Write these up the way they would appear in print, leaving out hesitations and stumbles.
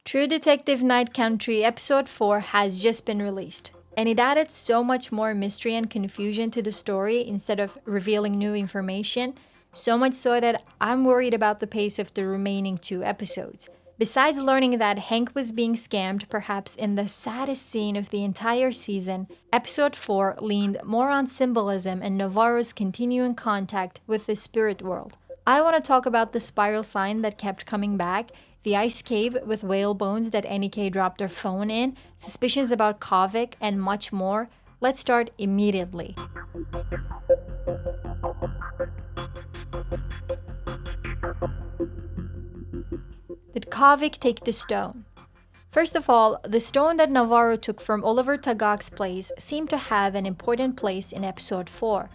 True Detective Night Country Episode 4 has just been released, and it added so much more mystery and confusion to the story instead of revealing new information, so much so that I'm worried about the pace of the remaining 2 episodes. Besides learning that Hank was being scammed, perhaps in the saddest scene of the entire season, Episode 4 leaned more on symbolism and Navarro's continuing contact with the spirit world. I want to talk about the spiral sign that kept coming back, the ice cave with whale bones that NEK dropped their phone in, suspicions about Qavvik, and much more. Let's start immediately. Did Qavvik take the stone? First of all, the stone that Navarro took from Oliver Tagak's place seemed to have an important place in episode 4.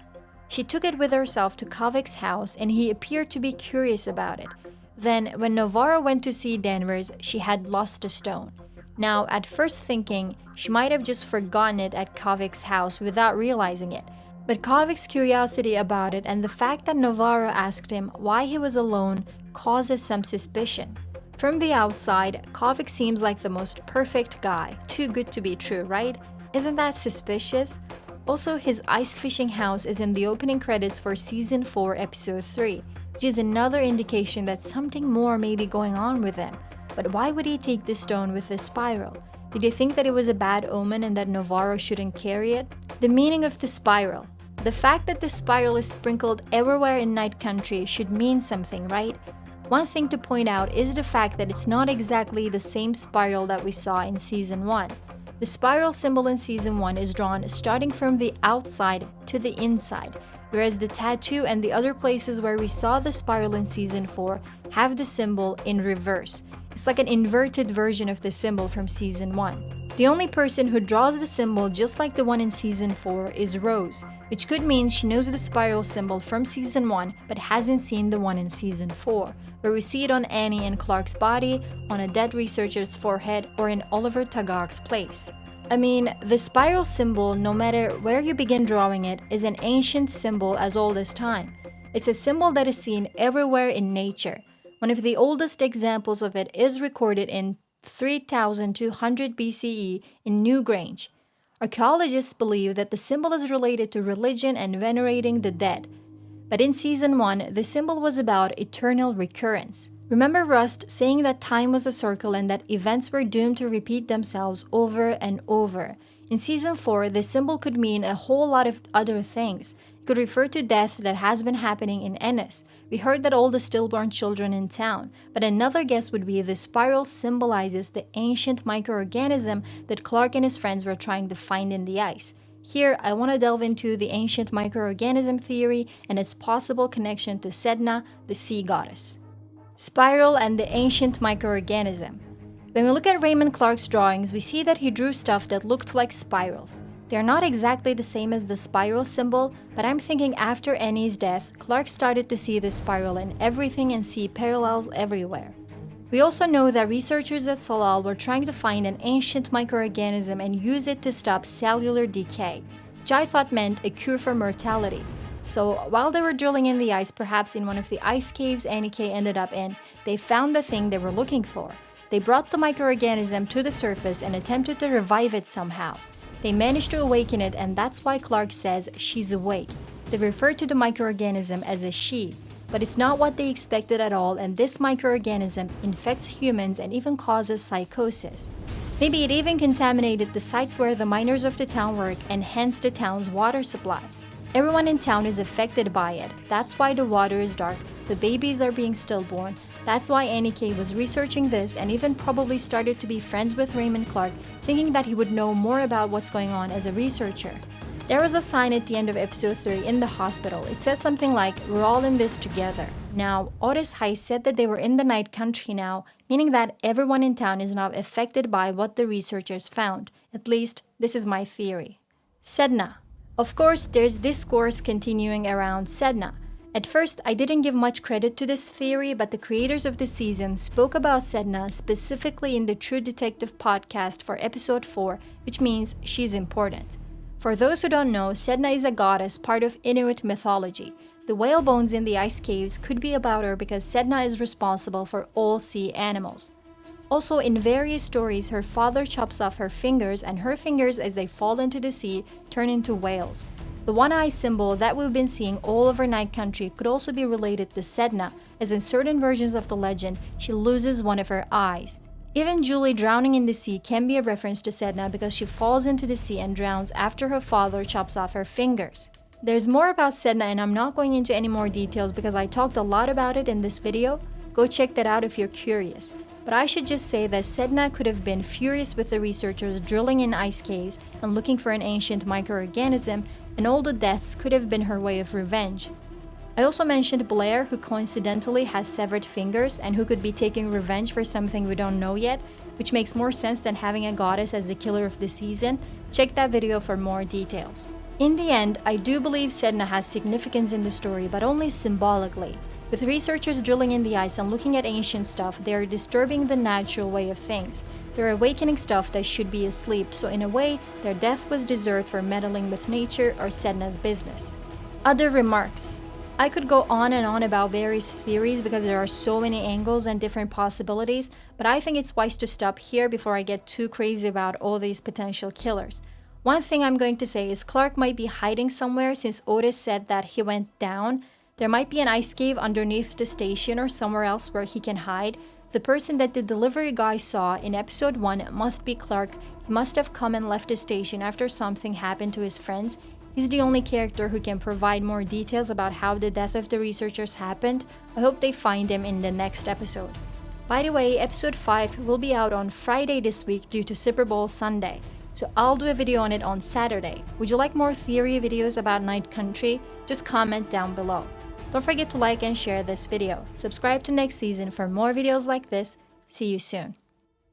She took it with herself to Qavvik's house and he appeared to be curious about it. Then, when Navarro went to see Danvers, she had lost the stone. Now, at first thinking, she might have just forgotten it at Qavvik's house without realizing it. But Qavvik's curiosity about it and the fact that Navarro asked him why he was alone causes some suspicion. From the outside, Qavvik seems like the most perfect guy. Too good to be true, right? Isn't that suspicious? Also, his ice fishing house is in the opening credits for Season 4, Episode 3, which is another indication that something more may be going on with him. But why would he take the stone with the spiral? Did he think that it was a bad omen and that Navarro shouldn't carry it? The meaning of the spiral. The fact that the spiral is sprinkled everywhere in Night Country should mean something, right? One thing to point out is the fact that it's not exactly the same spiral that we saw in Season 1. The spiral symbol in Season 1 is drawn starting from the outside to the inside, whereas the tattoo and the other places where we saw the spiral in Season 4 have the symbol in reverse. It's like an inverted version of the symbol from Season 1. The only person who draws the symbol just like the one in Season 4 is Rose, which could mean she knows the spiral symbol from Season 1 but hasn't seen the one in Season 4, where we see it on Annie and Clark's body, on a dead researcher's forehead, or in Oliver Tagak's place. I mean, the spiral symbol, no matter where you begin drawing it, is an ancient symbol as old as time. It's a symbol that is seen everywhere in nature. One of the oldest examples of it is recorded in 3200 BCE in Newgrange. Archaeologists believe that the symbol is related to religion and venerating the dead. But in Season 1, the symbol was about eternal recurrence. Remember Rust saying that time was a circle and that events were doomed to repeat themselves over and over. In Season 4, the symbol could mean a whole lot of other things. It could refer to death that has been happening in Ennis. We heard that all the stillborn children in town. But another guess would be the spiral symbolizes the ancient microorganism that Clark and his friends were trying to find in the ice. Here, I want to delve into the ancient microorganism theory and its possible connection to Sedna, the sea goddess. Spiral and the ancient microorganism. When we look at Raymond Clark's drawings, we see that he drew stuff that looked like spirals. They are not exactly the same as the spiral symbol, but I'm thinking after Annie's death, Clark started to see the spiral in everything and see parallels everywhere. We also know that researchers at Salal were trying to find an ancient microorganism and use it to stop cellular decay, which I thought meant a cure for mortality. So while they were drilling in the ice, perhaps in one of the ice caves NEK ended up in, they found the thing they were looking for. They brought the microorganism to the surface and attempted to revive it somehow. They managed to awaken it, and that's why Clark says she's awake. They refer to the microorganism as a she, but it's not what they expected at all, and this microorganism infects humans and even causes psychosis. Maybe it even contaminated the sites where the miners of the town work and hence the town's water supply. Everyone in town is affected by it. That's why the water is dark, the babies are being stillborn. That's why NEK was researching this and even probably started to be friends with Raymond Clark, thinking that he would know more about what's going on as a researcher. There was a sign at the end of episode 3 in the hospital. It said something like, "We're all in this together." Now, Otis High said that they were in the Night Country now, meaning that everyone in town is now affected by what the researchers found. At least, this is my theory. Sedna. Of course, there's discourse continuing around Sedna. At first, I didn't give much credit to this theory, but the creators of this season spoke about Sedna specifically in the True Detective podcast for episode 4, which means she's important. For those who don't know, Sedna is a goddess part of Inuit mythology. The whale bones in the ice caves could be about her because Sedna is responsible for all sea animals. Also, in various stories, her father chops off her fingers, and her fingers, as they fall into the sea, turn into whales. The one-eye symbol that we've been seeing all over Night Country could also be related to Sedna, as in certain versions of the legend, she loses one of her eyes. Even Julie drowning in the sea can be a reference to Sedna because she falls into the sea and drowns after her father chops off her fingers. There's more about Sedna, and I'm not going into any more details because I talked a lot about it in this video. Go check that out if you're curious. But I should just say that Sedna could have been furious with the researchers drilling in ice caves and looking for an ancient microorganism, and all the deaths could have been her way of revenge. I also mentioned Blair, who coincidentally has severed fingers and who could be taking revenge for something we don't know yet, which makes more sense than having a goddess as the killer of the season. Check that video for more details. In the end, I do believe Sedna has significance in the story, but only symbolically. With researchers drilling in the ice and looking at ancient stuff, they are disturbing the natural way of things. They're awakening stuff that should be asleep, so in a way, their death was deserved for meddling with nature or Sedna's business. Other remarks. I could go on and on about various theories because there are so many angles and different possibilities, but I think it's wise to stop here before I get too crazy about all these potential killers. One thing I'm going to say is Clark might be hiding somewhere since Otis said that he went down. There might be an ice cave underneath the station or somewhere else where he can hide. The person that the delivery guy saw in episode 1 must be Clark. He must have come and left the station after something happened to his friends. He's the only character who can provide more details about how the death of the researchers happened. I hope they find him in the next episode. By the way, episode 5 will be out on Friday this week due to Super Bowl Sunday. So I'll do a video on it on Saturday. Would you like more theory videos about Night Country? Just comment down below. Don't forget to like and share this video. Subscribe to next season for more videos like this. See you soon.